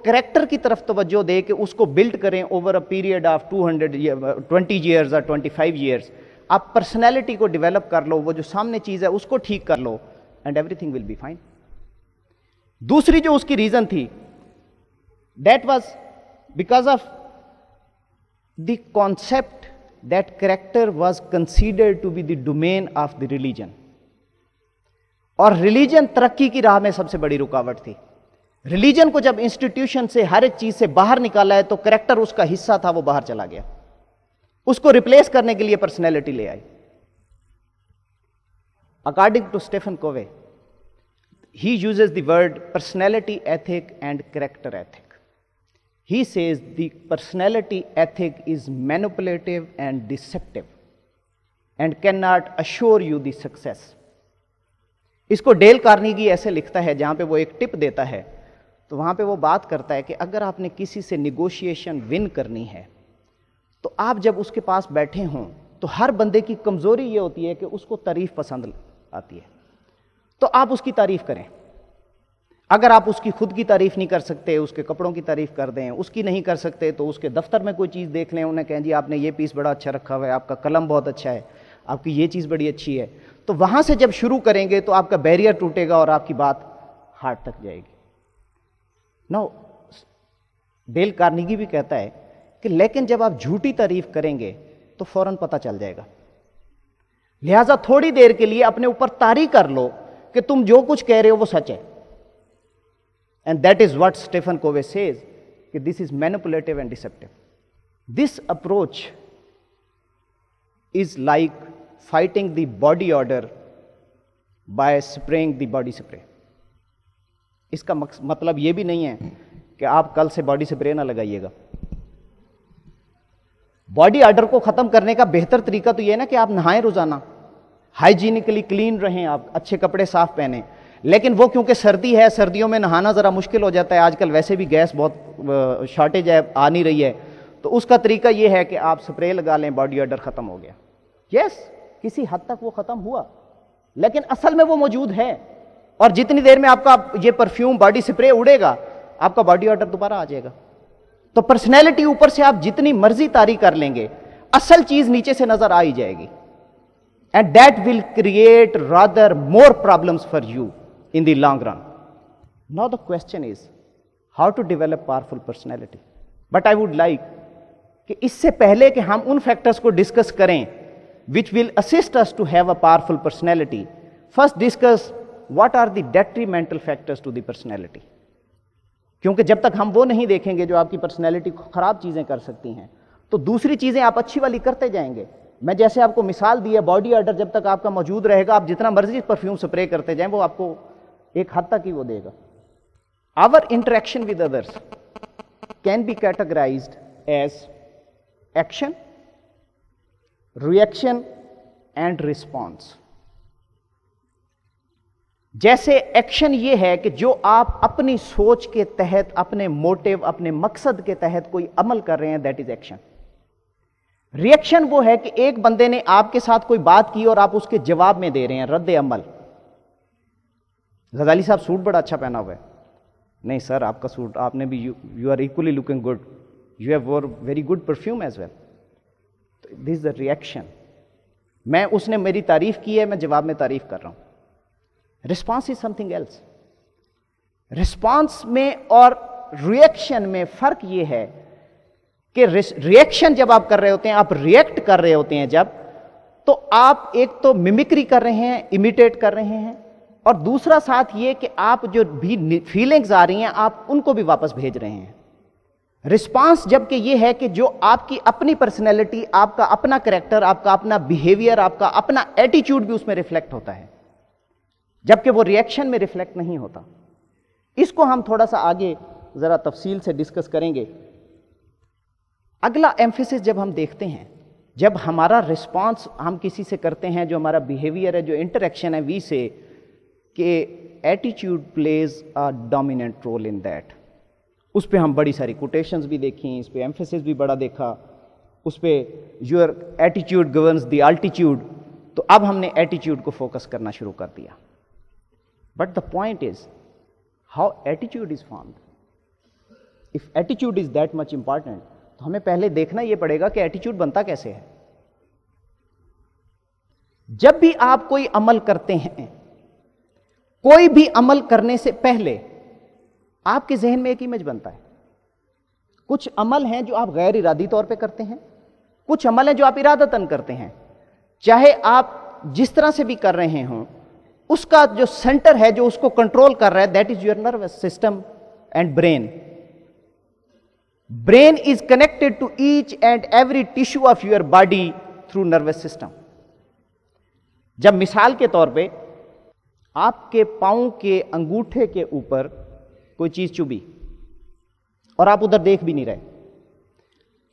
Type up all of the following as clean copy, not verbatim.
Character की तरफ तवज्जो दे कि उसको बिल्ड करें over a period of 20 years और 25 ईयर्स। आप पर्सनैलिटी को डेवलप कर लो, वो जो सामने चीज है उसको ठीक कर लो, and everything will be fine. दूसरी जो उसकी रीजन थी, that was because of the concept that character was considered to be the domain of the religion. और रिलीजन तरक्की की राह में सबसे बड़ी रुकावट थी। रिलीजन को जब इंस्टीट्यूशन से, हर एक चीज से बाहर निकाला है, तो कैरेक्टर उसका हिस्सा था, वो बाहर चला गया। उसको रिप्लेस करने के लिए पर्सनैलिटी ले आई। According to Stephen Covey, he uses the word personality ethic and character ethic. He says the personality ethic is manipulative and deceptive and cannot assure you the success. इसको डेल कार्नेगी ऐसे लिखता है, जहां पे वो एक टिप देता है, तो वहां पे वो बात करता है कि अगर आपने किसी से निगोशिएशन विन करनी है, तो आप जब उसके पास बैठे हों, तो हर बंदे की कमजोरी ये होती है कि उसको तारीफ पसंद आती है, तो आप उसकी तारीफ करें। अगर आप उसकी खुद की तारीफ नहीं कर सकते, उसके कपड़ों की तारीफ कर दें, उसकी नहीं कर सकते तो उसके दफ्तर में कोई चीज़ देख लें, उन्हें कहें जी आपने ये पीस बड़ा अच्छा रखा हुआ है, आपका कलम बहुत अच्छा है, आपकी ये चीज़ बड़ी अच्छी है। तो वहां से जब शुरू करेंगे तो आपका बैरियर टूटेगा और आपकी बात हार्ट तक जाएगी। नो, डेल कार्नेगी भी कहता है कि लेकिन जब आप झूठी तारीफ करेंगे तो फौरन पता चल जाएगा। लिहाजा थोड़ी देर के लिए अपने ऊपर तारी कर लो कि तुम जो कुछ कह रहे हो वो सच है। And that is what Stephen Covey says, that this is manipulative and deceptive. This approach is like fighting the body odor by spraying the body spray. इसका मतलब यह भी नहीं है कि आप कल से बॉडी स्प्रे ना लगाइएगा। बॉडी ऑडर को खत्म करने का बेहतर तरीका तो यह है ना कि आप नहाएं रोजाना, हाइजीनिकली क्लीन रहें, आप अच्छे कपड़े साफ पहने। लेकिन वो क्योंकि सर्दी है, सर्दियों में नहाना ज़रा मुश्किल हो जाता है, आजकल वैसे भी गैस बहुत शॉर्टेज है, आ नहीं रही है, तो उसका तरीका ये है कि आप स्प्रे लगा लें, बॉडी ऑडर ख़त्म हो गया। यस, किसी हद तक वो ख़त्म हुआ, लेकिन असल में वो मौजूद है, और जितनी देर में आपका ये परफ्यूम बॉडी स्प्रे उड़ेगा, आपका बॉडी ऑडर दोबारा आ जाएगा। तो पर्सनैलिटी ऊपर से आप जितनी मर्जी तारी कर लेंगे, असल चीज़ नीचे से नज़र आ ही जाएगी, and that will create rather more problems for you in the long run. Now the question is how to develop powerful personality. But I would like कि इससे पहले कि हम उन फैक्टर्स को डिस्कस करें which will assist us to have a powerful personality, first discuss what are the detrimental factors to the personality. क्योंकि जब तक हम वो नहीं देखेंगे जो आपकी पर्सनैलिटी को खराब चीजें कर सकती हैं, तो दूसरी चीजें आप अच्छी वाली करते जाएंगे। मैं जैसे आपको मिसाल दी है, बॉडी ऑडर जब तक आपका मौजूद रहेगा, आप जितना मर्जी परफ्यूम स्प्रे करते जाएं, वो आपको एक हद तक ही वो देगा। Our interaction with others can be categorised as action, reaction and response. जैसे एक्शन ये है कि जो आप अपनी सोच के तहत, अपने मोटिव, अपने मकसद के तहत कोई अमल कर रहे हैं, दैट इज एक्शन। रिएक्शन वो है कि एक बंदे ने आपके साथ कोई बात की और आप उसके जवाब में दे रहे हैं रद्द अमल। गजाली साहब सूट बड़ा अच्छा पहना हुआ है, नहीं सर आपका सूट, आपने भी, you are equally looking good, you have wore very good perfume as well. This is the reaction. मैं, उसने मेरी तारीफ की है, मैं जवाब में तारीफ कर रहा हूं। Response is something else. Response में और रिएक्शन में फर्क यह है कि रिएक्शन जब आप कर रहे होते हैं, आप रिएक्ट कर रहे होते हैं जब, तो आप एक तो मिमिक्री कर रहे हैं, इमिटेट कर रहे हैं, और दूसरा साथ ये कि आप जो भी फीलिंग्स आ रही हैं आप उनको भी वापस भेज रहे हैं। रिस्पांस जबकि ये है कि जो आपकी अपनी पर्सनैलिटी, आपका अपना कैरेक्टर, आपका अपना बिहेवियर, आपका अपना एटीट्यूड भी उसमें रिफ्लेक्ट होता है, जबकि वो रिएक्शन में रिफ्लेक्ट नहीं होता। इसको हम थोड़ा सा आगे जरा तफसील से डिस्कस करेंगे। अगला एम्फेसिस जब हम देखते हैं, जब हमारा रिस्पांस हम किसी से करते हैं, जो हमारा बिहेवियर है, जो इंटरेक्शन है, वी से कि attitude plays a dominant role in that. उस पर हम बड़ी सारी कोटेशंस भी देखी, इस पर एम्फेसिस भी बड़ा देखा, उस per your attitude governs the altitude. तो अब हमने एटीट्यूड को फोकस करना शुरू कर दिया। But the point is how attitude is formed. If attitude is that much important, तो हमें पहले देखना यह पड़ेगा कि एटीट्यूड बनता कैसे है। जब भी आप कोई अमल करते हैं, कोई भी अमल करने से पहले आपके जहन में एक इमेज बनता है। कुछ अमल हैं जो आप गैर इरादी तौर पे करते हैं, कुछ अमल हैं जो आप इरादतन करते हैं। चाहे आप जिस तरह से भी कर रहे हों, उसका जो सेंटर है जो उसको कंट्रोल कर रहा है, that is your nervous system and brain. Brain is connected to each and every tissue of your body through nervous system. जब मिसाल के तौर पे आपके पांव के अंगूठे के ऊपर कोई चीज चुभी और आप उधर देख भी नहीं रहे,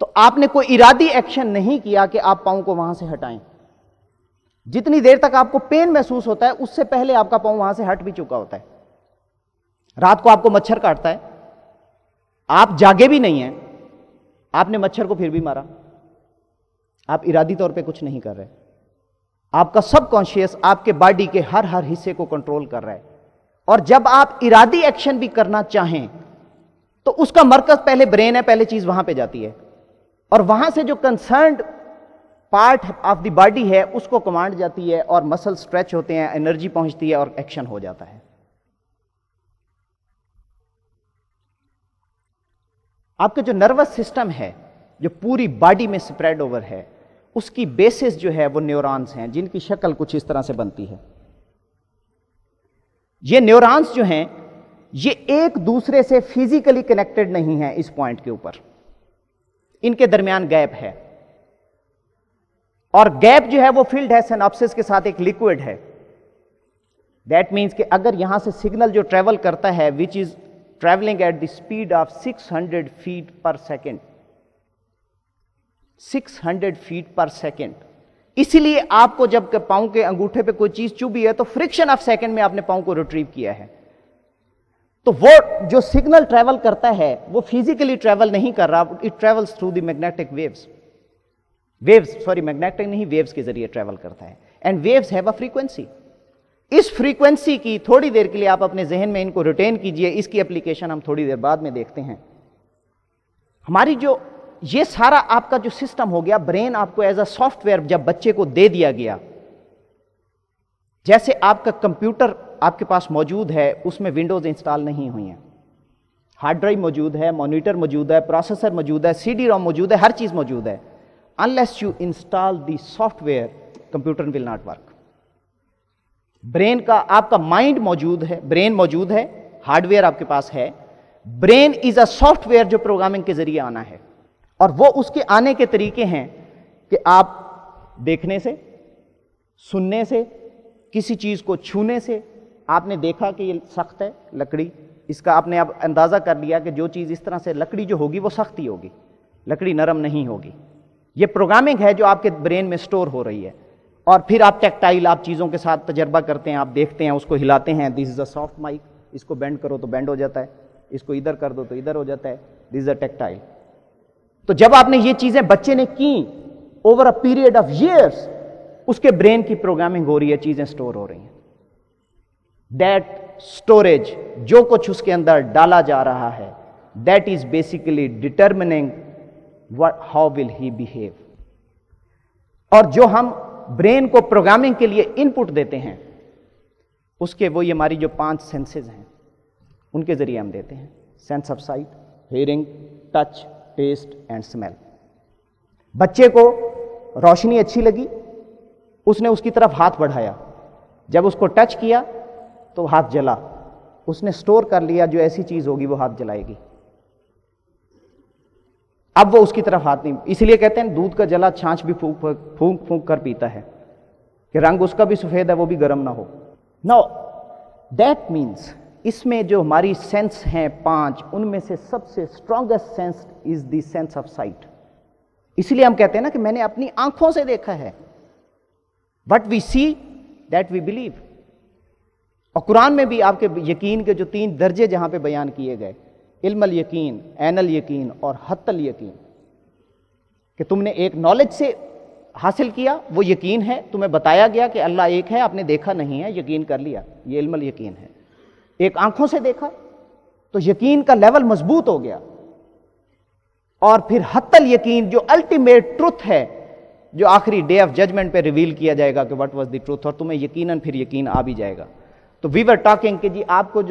तो आपने कोई इरादी एक्शन नहीं किया कि आप पांव को वहां से हटाएं। जितनी देर तक आपको पेन महसूस होता है, उससे पहले आपका पांव वहां से हट भी चुका होता है। रात को आपको मच्छर काटता है, आप जागे भी नहीं हैं, आपने मच्छर को फिर भी मारा। आप इरादी तौर पे कुछ नहीं कर रहे, आपका सबकॉन्शियस आपके बॉडी के हर हर हिस्से को कंट्रोल कर रहा है। और जब आप इरादी एक्शन भी करना चाहें तो उसका मरकज पहले ब्रेन है, पहले चीज वहां पे जाती है और वहां से जो concerned part of the body है उसको कमांड जाती है और मसल स्ट्रेच होते हैं, एनर्जी पहुंचती है और एक्शन हो जाता है। आपके जो नर्वस सिस्टम है जो पूरी बॉडी में स्प्रेड ओवर है, उसकी बेसिस जो है वो न्यूरॉन्स हैं, जिनकी शक्ल कुछ इस तरह से बनती है। ये न्यूरॉन्स जो हैं ये एक दूसरे से फिजिकली कनेक्टेड नहीं है। इस पॉइंट के ऊपर इनके दरमियान गैप है, और गैप जो है वो फील्ड है सिनॉप्सिस के साथ, एक लिक्विड है। दैट मीन्स कि अगर यहां से सिग्नल जो ट्रेवल करता है which is travelling at the speed of 600 feet पर सेकेंड, 600 फीट पर सेकेंड। इसीलिए आपको जब पांव के अंगूठे पे कोई चीज चुभी है तो फ्रिक्शन ऑफ सेकेंड में आपने पांव को रिट्रीव किया है। तो वो जो सिग्नल ट्रेवल करता है वो फिजिकली ट्रेवल नहीं कर रहा, it travels through the magnetic waves. Magnetic नहीं, वेव्स के जरिए ट्रेवल करता है। And waves have a frequency. इस फ्रीक्वेंसी की थोड़ी देर के लिए आप अपने जहन में इनको रिटेन कीजिए, इसकी एप्लीकेशन हम थोड़ी देर बाद में देखते हैं। हमारी जो ये सारा आपका जो सिस्टम हो गया, ब्रेन आपको एज अ सॉफ्टवेयर जब बच्चे को दे दिया गया, जैसे आपका कंप्यूटर आपके पास मौजूद है, उसमें विंडोज इंस्टॉल नहीं हुई है, हार्ड ड्राइव मौजूद है, मॉनिटर मौजूद है, प्रोसेसर मौजूद है, सीडी रोम मौजूद है, हर चीज मौजूद है। Unless you install the software, computer will not work. Brain का आपका माइंड मौजूद है, ब्रेन मौजूद है, हार्डवेयर आपके पास है। ब्रेन इज अ सॉफ्टवेयर जो प्रोग्रामिंग के जरिए आना है, और वो उसके आने के तरीके हैं कि आप देखने से, सुनने से, किसी चीज को छूने से। आपने देखा कि ये सख्त है लकड़ी, इसका आपने अब अंदाजा कर लिया कि जो चीज इस तरह से लकड़ी जो होगी वो सख्त ही होगी, लकड़ी नरम नहीं होगी। ये प्रोग्रामिंग है जो आपके ब्रेन में स्टोर हो रही है। और फिर आप टैक्टाइल, आप चीजों के साथ तजर्बा करते हैं, आप देखते हैं, उसको हिलाते हैं, this is a soft mic, इसको बेंड करो तो बेंड हो जाता है, इसको इधर कर दो तो इधर हो जाता है, दिस इज अ टैक्टाइल। तो जब आपने ये चीजें बच्चे ने की over a period of years, उसके ब्रेन की प्रोग्रामिंग हो रही है, चीजें स्टोर हो रही हैं। दैट स्टोरेज, जो कुछ उसके अंदर डाला जा रहा है, that is basically determining how will he behave. और जो हम ब्रेन को प्रोग्रामिंग के लिए इनपुट देते हैं, उसके वो ये हमारी जो 5 सेंसेस हैं उनके जरिए हम देते हैं। Sense of sight, hearing, touch, taste and smell. बच्चे को रोशनी अच्छी लगी, उसने उसकी तरफ हाथ बढ़ाया, जब उसको टच किया तो हाथ जला, उसने स्टोर कर लिया जो ऐसी चीज होगी वो हाथ जलाएगी। अब वो उसकी तरफ हाथ नहीं, इसलिए कहते हैं दूध का जला छाछ भी फूंक फूंक फूंक कर पीता है, कि रंग उसका भी सफेद है वो भी गर्म ना हो। नो, दैट मीन्स इसमें जो हमारी सेंस हैं 5, उनमें से सबसे strongest sense is the sense of site. इसलिए हम कहते हैं ना कि मैंने अपनी आंखों से देखा है। What we see that we believe. और कुरान में भी आपके यकीन के जो 3 दर्जे जहां पे बयान किए गए, इल्मल यकीन, ऐनल यकीन और हत्तल यकीन, कि तुमने एक नॉलेज से हासिल किया, वो यकीन है, तुम्हें बताया गया कि अल्लाह एक है, आपने देखा नहीं है, यकीन कर लिया, ये इल्मल यकीन है। एक आंखों से देखा तो यकीन का लेवल मजबूत हो गया, और फिर हत्तल यकीन जो अल्टीमेट ट्रुथ है, जो आखिरी डे ऑफ जजमेंट पे रिवील किया जाएगा कि व्हाट वाज द ट्रुथ, और तुम्हें यकीनन फिर यकीन आ भी जाएगा। तो वी वर टॉकिंग कि जी आपको